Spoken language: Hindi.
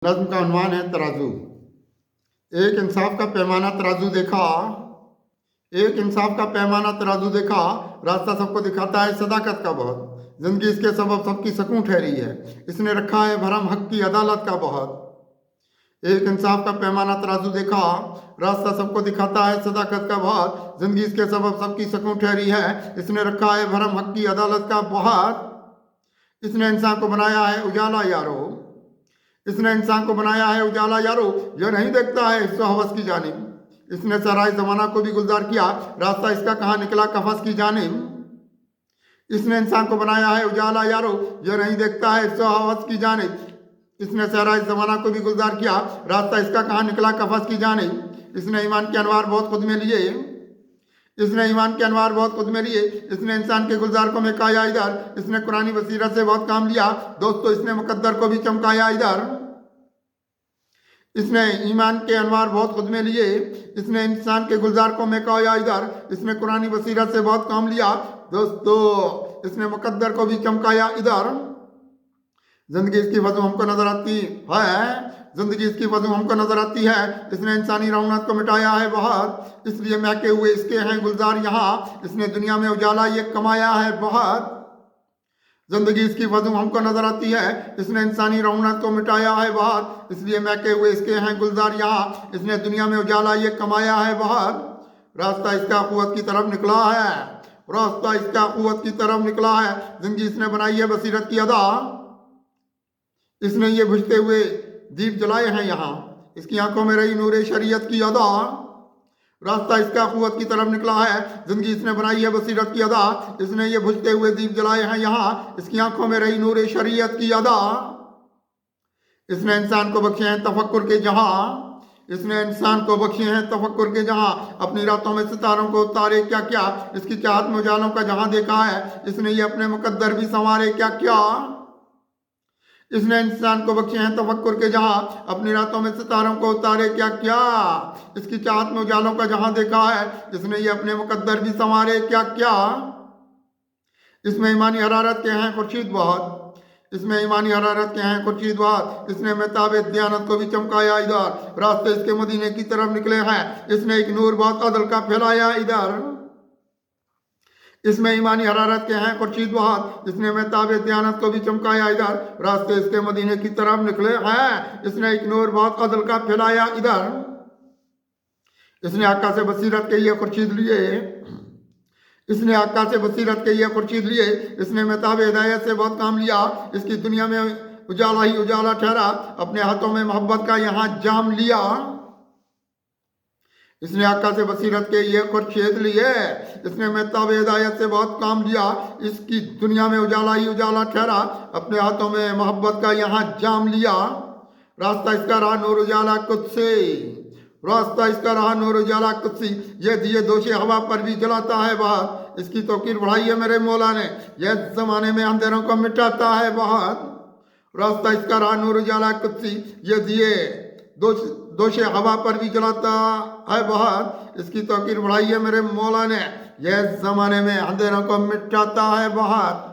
नज़्म का उन्वान है तराजू। एक इंसाफ का पैमाना तराजू देखा, एक इंसाफ का पैमाना तराजू देखा, रास्ता सबको दिखाता है सदाकत का बहुत। जिंदगी इसके सबब सबकी सकून ठहरी है, इसने रखा है भरम हक की अदालत का बहुत। एक इंसाफ का पैमाना तराजू देखा, रास्ता सबको दिखाता है सदाकत का बहुत। जिंदगी इसके सबब सबकी सकून ठहरी है, इसने रखा है भरम हक की अदालत का बहुत। इसने इंसान को बनाया है उजाला यारो, इसने इंसान को बनाया है उजाला यारो, यह नहीं देखता है इस हवस की जानिब। इसने सराय जमाना को भी गुलजार किया, रास्ता इसका कहाँ निकला कफस की जानिब। इसने इंसान को बनाया है उजाला यारो, यह नहीं देखता है इस हवस की जानिब। इसने सराय जमाना को भी गुलजार किया, रास्ता इसका कहाँ निकला कफस की जानिब। इसने ईमान के अनवार बहुत खुद में लिए, इसने ईमान के अनवार बहुत खुद में लिए। इसने इंसान के गुलजार को महकाया इधर, इसने कुरानी बसीरत से बहुत काम लिया दोस्तों, इसने मुकद्दर को भी चमकाया इधर। इसने ईमान के अनवार बहुत खुद में लिए, इसने इंसान के गुलजार को महकाया इधर। इसने कुरानी बसीरत से बहुत काम लिया दोस्तों, इसने मुकद्दर को भी चमकाया इधर। जिंदगी इसकी वजह हमको नजर आती है, जिंदगी इसकी वजह हमको नजर आती है। इसने इंसानी रौनक को मिटाया है बहुत, इसलिए महके हुए इसके हैं गुलजार यहाँ। इसने दुनिया में उजाला ये कमाया है बहुत। जिंदगी इसकी वजह हमको नजर आती है, इसने इंसानी रौनक को मिटाया है बहुत, इसलिए महके हुए इसके हैं गुलजार यहाँ। इसने दुनिया में उजाला ये कमाया है बहुत। रास्ता इसका कुव्वत की तरफ निकला है, रास्ता इसका कुव्वत की तरफ निकला है। जिंदगी इसने बनाई है बसीरत की अदा, इसने ये बुझते हुए दीप जलाए हैं यहाँ। इसकी आंखों में रही नूरे शरीयत की अदा। रास्ता इसका कुव्वत की तरफ निकला है, जिंदगी इसने बनाई है बसीरत की अदा। इसने ये बुझते हुए दीप जलाए हैं यहाँ, इसकी आंखों में रही नूरे शरीयत की अदा। इसने इंसान को बख्शे हैं तफक्कुर के जहां, इसने इंसान को बख्शे हैं तफक्कुर के जहां। अपनी रातों में सितारों को उतारे क्या क्या, इसकी चाहत में उजालों का जहां देखा है। इसने ये अपने मुकद्दर भी संवारे क्या क्या। इसने इंसान को बख्शे हैं तफक्कुर के जहां, अपनी रातों में सितारों को उतारे क्या क्या। इसकी चाहत में उजालों का जहां देखा है, इसने ये अपने मुकद्दर भी संवारे क्या क्या। इसमें ईमानी हरारत के हैं खुर्शीद बहुत, इसमें ईमानी हरारत के हैं खुर्शीद बहुत। इसने महताब दयानत को भी चमकाया इधर, रास्ते इसके मदीने की तरफ निकले हैं। इसने एक नूर बहुत अदल का फैलाया इधर। इसमें ईमानी हरारत के हैं खुर्शीद बहुत, इसने महताब दयानत को भी चमकाया इधर, रास्ते इसके मदीने की तरफ निकले हैं। इसने एक नूर बहुत अदल का फैलाया इधर। इसने आका से बसीरत के ये खुर्शीद लिए, इसने आका से बसीरत के ये खुर्शीद लिए। इसने महताब हिदायत से बहुत काम लिया, इसकी दुनिया में उजाला ही उजाला ठहरा। अपने हाथों में मोहब्बत का यहाँ जाम लिया। इसने आका से बसीरत के ये खुर्शीद लिए, इसने महताब हिदायत से बहुत काम लिया। इसकी दुनिया में उजाला ही उजाला ठहरा, अपने हाथों में मोहब्बत का यहाँ जाम लिया। रास्ता इसका रहा नूर उजाला कुछ से, रास्ता इसका रहा नूर उजाला कुछ सी। ये दिए दोषे हवा पर भी जलाता है बहुत, इसकी तौकीर बढ़ाई है मेरे मौला ने, यह जमाने में अंधेरों को मिटाता है बहुत। रास्ता इसका रहा नूर उजाला कुछ सी, ये दिए दोषे हवा पर भी जलाता है बहुत, इसकी तौकीर बढ़ाई है मेरे मौला ने, यह जमाने में अंधेरों को मिटाता है बहुत।